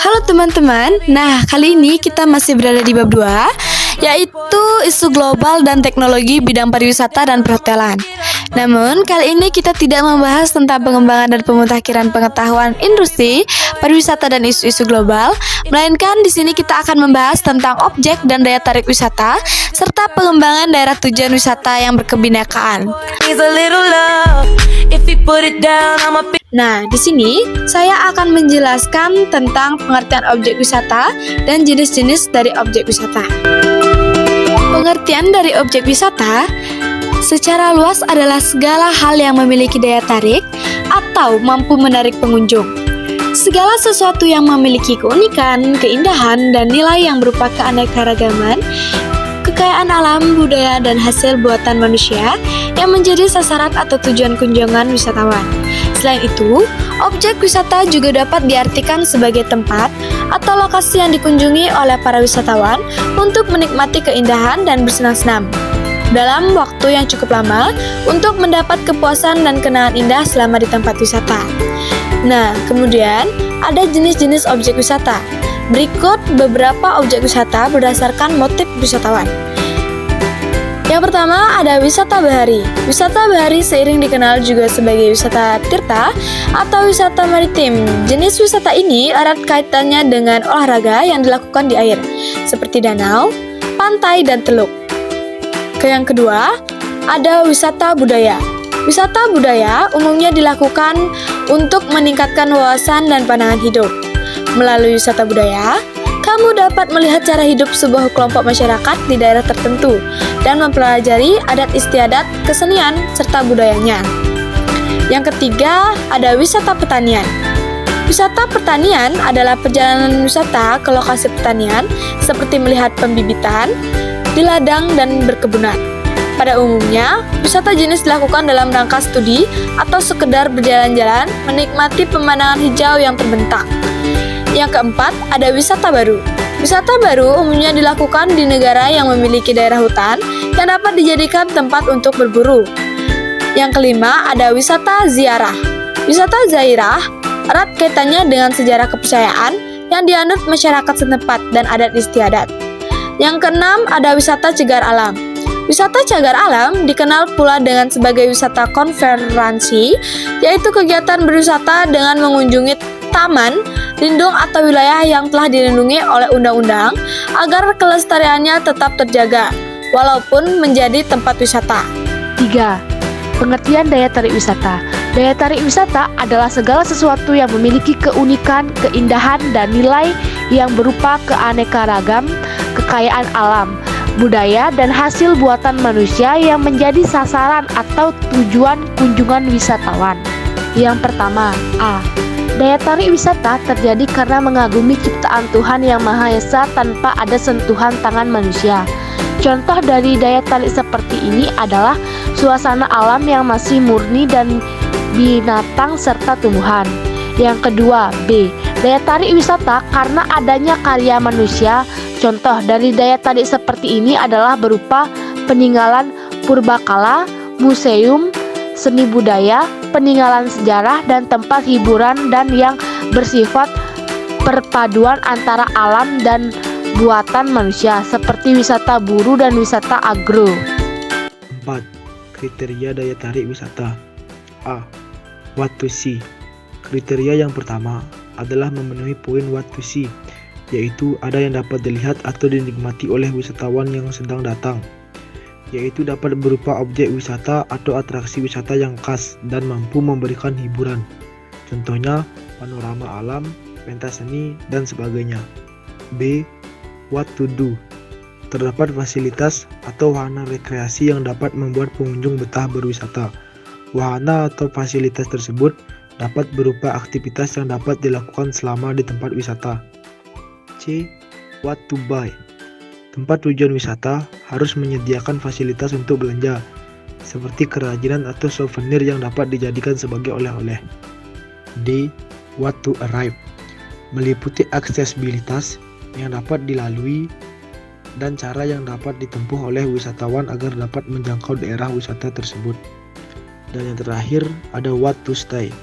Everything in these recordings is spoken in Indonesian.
Halo teman-teman, nah kali ini kita masih berada di bab 2, yaitu isu global dan teknologi bidang pariwisata dan perhotelan. Namun kali ini kita tidak membahas tentang pengembangan dan pemutakhiran pengetahuan industri, pariwisata dan isu-isu global, melainkan di sini kita akan membahas tentang objek dan daya tarik wisata, serta pengembangan daerah tujuan wisata yang berkebinekaan. Nah, di sini saya akan menjelaskan tentang pengertian objek wisata dan jenis-jenis dari objek wisata. Pengertian dari objek wisata secara luas adalah segala hal yang memiliki daya tarik atau mampu menarik pengunjung. Segala sesuatu yang memiliki keunikan, keindahan, dan nilai yang berupa keanekaragaman, kekayaan alam, budaya, dan hasil buatan manusia yang menjadi sasaran atau tujuan kunjungan wisatawan. Selain itu, objek wisata juga dapat diartikan sebagai tempat atau lokasi yang dikunjungi oleh para wisatawan untuk menikmati keindahan dan bersenang-senang dalam waktu yang cukup lama untuk mendapat kepuasan dan kenangan indah selama di tempat wisata. Nah, kemudian ada jenis-jenis objek wisata. Berikut beberapa objek wisata berdasarkan motif wisatawan. Yang pertama ada wisata bahari. Wisata bahari seiring dikenal juga sebagai wisata tirta atau wisata maritim. Jenis wisata ini erat kaitannya dengan olahraga yang dilakukan di air, seperti danau, pantai, dan teluk. Yang kedua, ada wisata budaya. Wisata budaya umumnya dilakukan untuk meningkatkan wawasan dan pandangan hidup. Melalui wisata budaya, kamu dapat melihat cara hidup sebuah kelompok masyarakat di daerah tertentu dan mempelajari adat istiadat, kesenian, serta budayanya. Yang ketiga, ada wisata pertanian. Wisata pertanian adalah perjalanan wisata ke lokasi pertanian seperti melihat pembibitan di ladang dan berkebunan. Pada umumnya, wisata jenis dilakukan dalam rangka studi atau sekedar berjalan-jalan menikmati pemandangan hijau yang terbentang. Yang keempat, ada wisata baru. Wisata baru umumnya dilakukan di negara yang memiliki daerah hutan yang dapat dijadikan tempat untuk berburu. Yang kelima, ada wisata ziarah. Wisata ziarah erat kaitannya dengan sejarah kepercayaan yang dianut masyarakat setempat dan adat istiadat. Yang keenam, ada wisata cagar alam. Wisata cagar alam dikenal pula dengan sebagai wisata konservasi, yaitu kegiatan berwisata dengan mengunjungi taman, lindung atau wilayah yang telah dilindungi oleh undang-undang agar kelestariannya tetap terjaga, walaupun menjadi tempat wisata. 3. Pengertian daya tarik wisata. Daya tarik wisata adalah segala sesuatu yang memiliki keunikan, keindahan, dan nilai yang berupa keanekaragam, kekayaan alam, budaya, dan hasil buatan manusia yang menjadi sasaran atau tujuan kunjungan wisatawan. Yang pertama, A. Daya tarik wisata terjadi karena mengagumi ciptaan Tuhan Yang Maha Esa tanpa ada sentuhan tangan manusia. Contoh dari daya tarik seperti ini adalah suasana alam yang masih murni dan binatang serta tumbuhan. Yang kedua, B. Daya tarik wisata karena adanya karya manusia. Contoh dari daya tarik seperti ini adalah berupa peninggalan purbakala, museum, seni budaya, peninggalan sejarah, dan tempat hiburan dan yang bersifat perpaduan antara alam dan buatan manusia seperti wisata buru dan wisata agro. 4. Kriteria daya tarik wisata. A. What to see. Kriteria yang pertama adalah memenuhi poin what to see, yaitu ada yang dapat dilihat atau dinikmati oleh wisatawan yang sedang datang, yaitu dapat berupa objek wisata atau atraksi wisata yang khas dan mampu memberikan hiburan. Contohnya panorama alam, pentas seni, dan sebagainya. B. What to do. Terdapat fasilitas atau wahana rekreasi yang dapat membuat pengunjung betah berwisata. Wahana atau fasilitas tersebut dapat berupa aktivitas yang dapat dilakukan selama di tempat wisata. C. What to buy. Tempat tujuan wisata harus menyediakan fasilitas untuk belanja, seperti kerajinan atau souvenir yang dapat dijadikan sebagai oleh-oleh. D. What to arrive. Meliputi aksesibilitas yang dapat dilalui dan cara yang dapat ditempuh oleh wisatawan agar dapat menjangkau daerah wisata tersebut. Dan yang terakhir ada what to stay.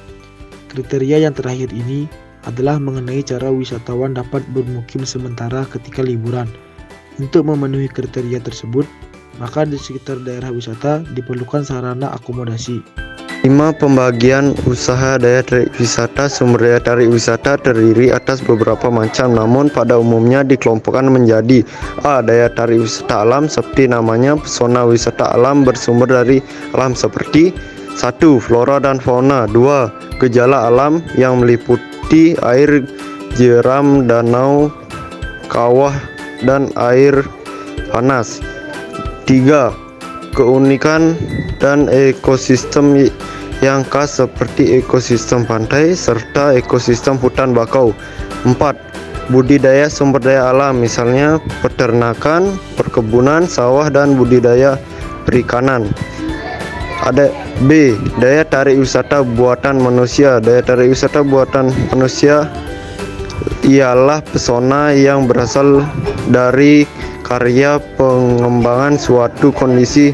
Kriteria yang terakhir ini adalah mengenai cara wisatawan dapat bermukim sementara ketika liburan. Untuk memenuhi kriteria tersebut, maka di sekitar daerah wisata diperlukan sarana akomodasi. 5. Pembagian usaha daya tarik wisata. Sumber daya tarik wisata terdiri atas beberapa macam, namun pada umumnya dikelompokkan menjadi: A. Daya tarik wisata alam, seperti namanya, pesona wisata alam bersumber dari alam seperti: 1. Flora dan fauna. 2. Gejala alam yang meliputi air, jeram, danau, kawah, dan air panas. 3. Keunikan dan ekosistem yang khas seperti ekosistem pantai serta ekosistem hutan bakau. 4. Budidaya sumber daya alam, misalnya peternakan, perkebunan, sawah, dan budidaya perikanan. Ada B. Daya tarik wisata buatan manusia. Daya tarik wisata buatan manusia ialah pesona yang berasal dari karya pengembangan suatu kondisi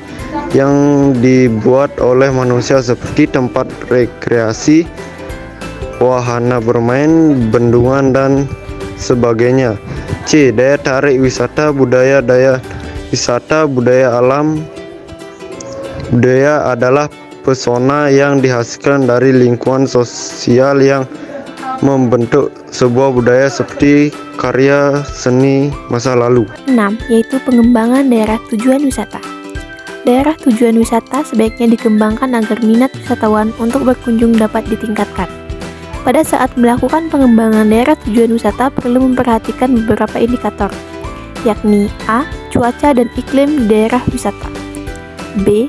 yang dibuat oleh manusia, seperti tempat rekreasi, wahana bermain, bendungan, dan sebagainya. C. Daya tarik wisata budaya. Daya wisata budaya alam. Budaya adalah pesona yang dihasilkan dari lingkungan sosial yang membentuk sebuah budaya, seperti karya seni masa lalu. 6. Yaitu pengembangan daerah tujuan wisata. Daerah tujuan wisata sebaiknya dikembangkan agar minat wisatawan untuk berkunjung dapat ditingkatkan. Pada saat melakukan pengembangan daerah tujuan wisata perlu memperhatikan beberapa indikator, yakni A. Cuaca dan iklim di daerah wisata. B.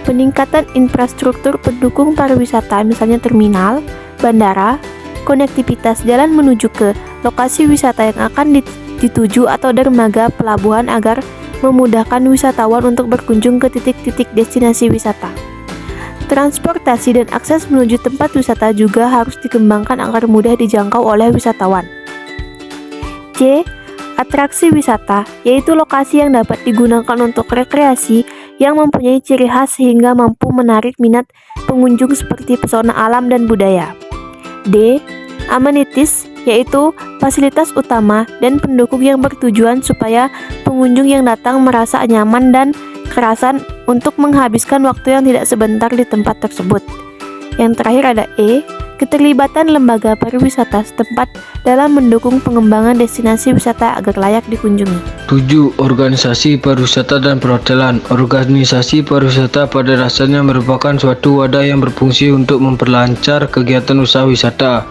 Peningkatan infrastruktur pendukung pariwisata, misalnya terminal, bandara, konektivitas jalan menuju ke lokasi wisata yang akan dituju atau dermaga pelabuhan agar memudahkan wisatawan untuk berkunjung ke titik-titik destinasi wisata. Transportasi dan akses menuju tempat wisata juga harus dikembangkan agar mudah dijangkau oleh wisatawan. C. Atraksi wisata, yaitu lokasi yang dapat digunakan untuk rekreasi yang mempunyai ciri khas sehingga mampu menarik minat pengunjung seperti pesona alam dan budaya. D. Amenities, yaitu fasilitas utama dan pendukung yang bertujuan supaya pengunjung yang datang merasa nyaman dan kerasan untuk menghabiskan waktu yang tidak sebentar di tempat tersebut. Yang terakhir ada E. Keterlibatan lembaga pariwisata setempat dalam mendukung pengembangan destinasi wisata agar layak dikunjungi. 7. Organisasi pariwisata dan perhotelan. Organisasi pariwisata pada dasarnya merupakan suatu wadah yang berfungsi untuk memperlancar kegiatan usaha wisata.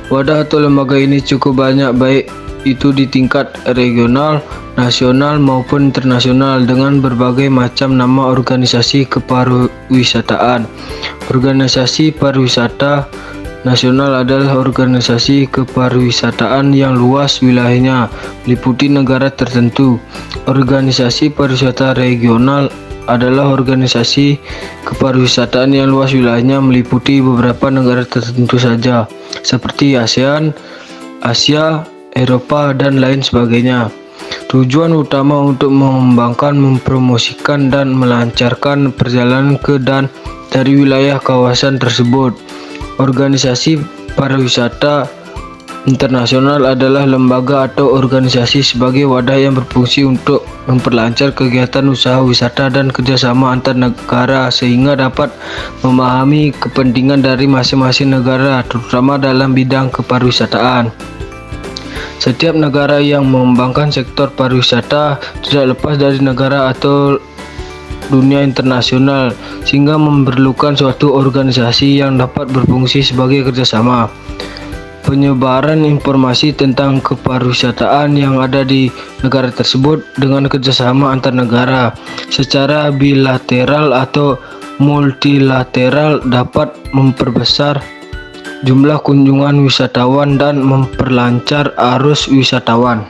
Wadah atau lembaga ini cukup banyak, baik itu di tingkat regional, nasional maupun internasional, dengan berbagai macam nama organisasi kepariwisataan. Organisasi pariwisata nasional adalah organisasi kepariwisataan yang luas wilayahnya, meliputi negara tertentu. Organisasi pariwisata regional adalah organisasi kepariwisataan yang luas wilayahnya, meliputi beberapa negara tertentu saja, seperti ASEAN, Asia, Eropa, dan lain sebagainya. Tujuan utama untuk mengembangkan, mempromosikan, dan melancarkan perjalanan ke dan dari wilayah kawasan tersebut. Organisasi pariwisata internasional adalah lembaga atau organisasi sebagai wadah yang berfungsi untuk memperlancar kegiatan usaha wisata dan kerjasama antar negara sehingga dapat memahami kepentingan dari masing-masing negara, terutama dalam bidang kepariwisataan. Setiap negara yang mengembangkan sektor pariwisata tidak lepas dari negara atau dunia internasional, sehingga memerlukan suatu organisasi yang dapat berfungsi sebagai kerjasama. Penyebaran informasi tentang kepariwisataan yang ada di negara tersebut dengan kerjasama antar negara secara bilateral atau multilateral dapat memperbesar jumlah kunjungan wisatawan dan memperlancar arus wisatawan.